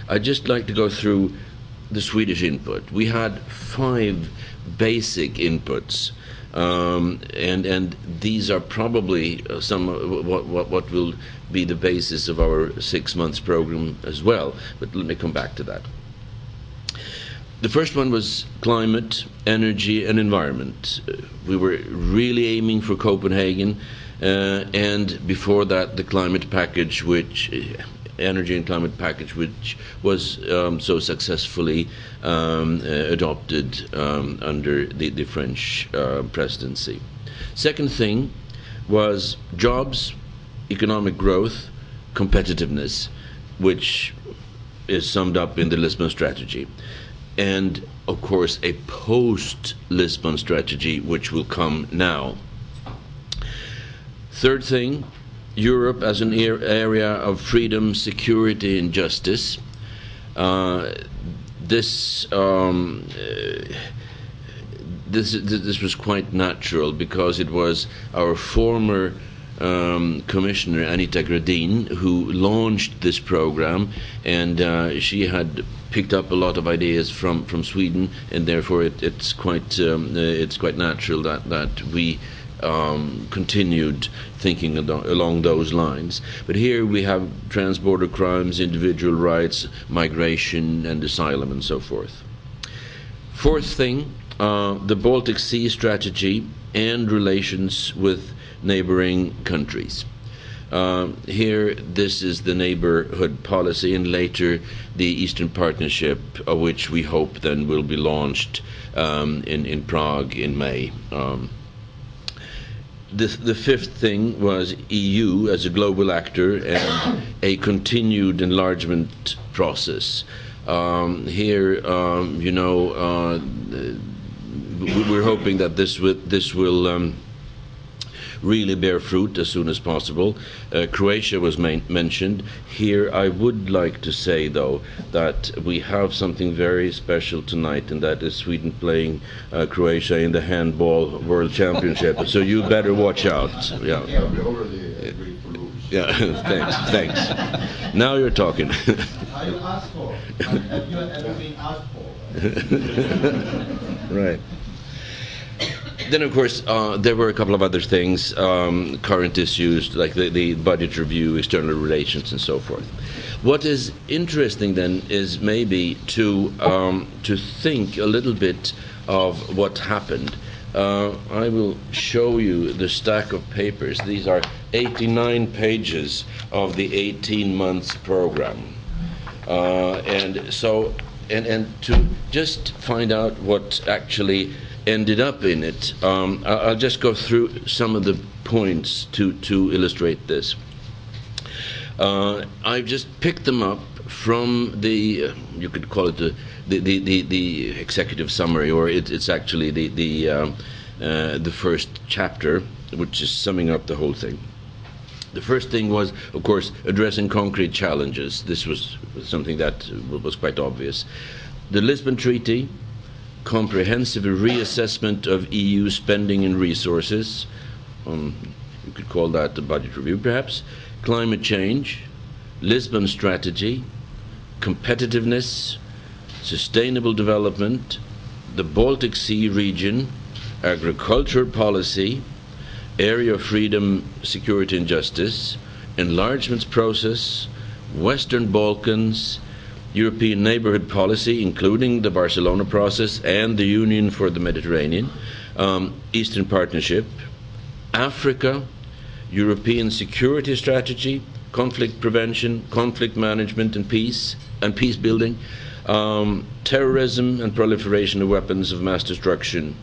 I'd just like to go through the Swedish input. We had 5 basic inputs, and these are probably some what will be the basis of our 6 months program as well. But let me come back to that. The first one was climate, energy, and environment. We were really aiming for Copenhagen, and before that, the climate package, which energy and climate package, which was so successfully adopted under the French presidency. Second thing was jobs, economic growth, competitiveness, which is summed up in the Lisbon strategy. And, of course, a post-Lisbon strategy, which will come now. Third thing, Europe as an area of freedom, security, and justice. This was quite natural because it was our former Commissioner Anita Gradin who launched this program, and she had picked up a lot of ideas from Sweden, and therefore it's quite natural that we continued thinking along those lines. But here we have transborder crimes, individual rights, migration and asylum and so forth. Fourth thing, the Baltic Sea strategy and relations with neighboring countries. Here, this is the neighborhood policy, and later the Eastern Partnership, of which we hope then will be launched in Prague in May. The fifth thing was EU as a global actor and a continued enlargement process. Here, we're hoping that this will really bear fruit as soon as possible. Croatia was mentioned. Here I would like to say, though, that we have something very special tonight, and that is Sweden playing Croatia in the Handball World Championship. So you better watch out. Yeah, we already agreed to lose. Yeah, thanks. Now you're talking. Are you asked for? Have you ever been asked for? Right. Then, of course, there were a couple of other things, current issues like the budget review, external relations, and so forth. What is interesting then is maybe to think a little bit of what happened. I will show you the stack of papers. These are 89 pages of the 18 months program, and to just find out what actually ended up in it, I'll just go through some of the points to illustrate this. I've just picked them up from the you could call it the executive summary, or it's actually the first chapter, which is summing up the whole thing. The first thing was, of course, addressing concrete challenges. This was something that was quite obvious. The Lisbon Treaty, comprehensive reassessment of EU spending and resources, you could call that the budget review perhaps, climate change, Lisbon strategy, competitiveness, sustainable development, the Baltic Sea region, agriculture policy, area of freedom, security and justice, enlargement process, Western Balkans, European neighbourhood policy, including the Barcelona process and the Union for the Mediterranean, Eastern Partnership, Africa, European security strategy, conflict prevention, conflict management and peace building, terrorism and proliferation of weapons of mass destruction,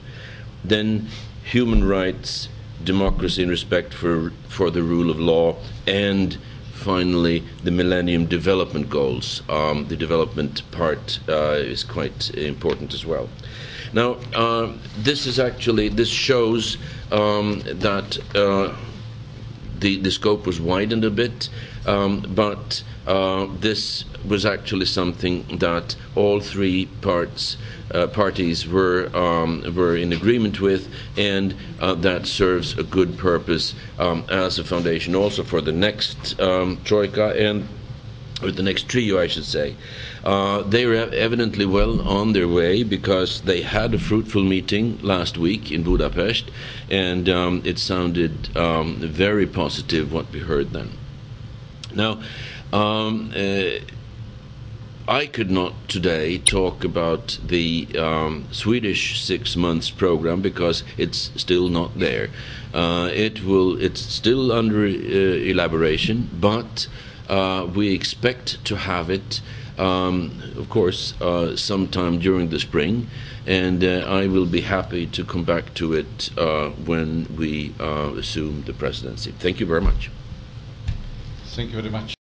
then human rights, democracy and respect for the rule of law, and finally the Millennium Development Goals. The development part is quite important as well. Now, this shows that the scope was widened a bit, but this was actually something that all three parties were in agreement with, and that serves a good purpose as a foundation also for the next troika, and or the next trio, I should say. They are evidently well on their way, because they had a fruitful meeting last week in Budapest, and it sounded very positive what we heard then. Now, I could not today talk about the Swedish 6 months program, because it's still not there. It's still under elaboration, but we expect to have it, of course, sometime during the spring, and I will be happy to come back to it when we assume the presidency. Thank you very much. Thank you very much.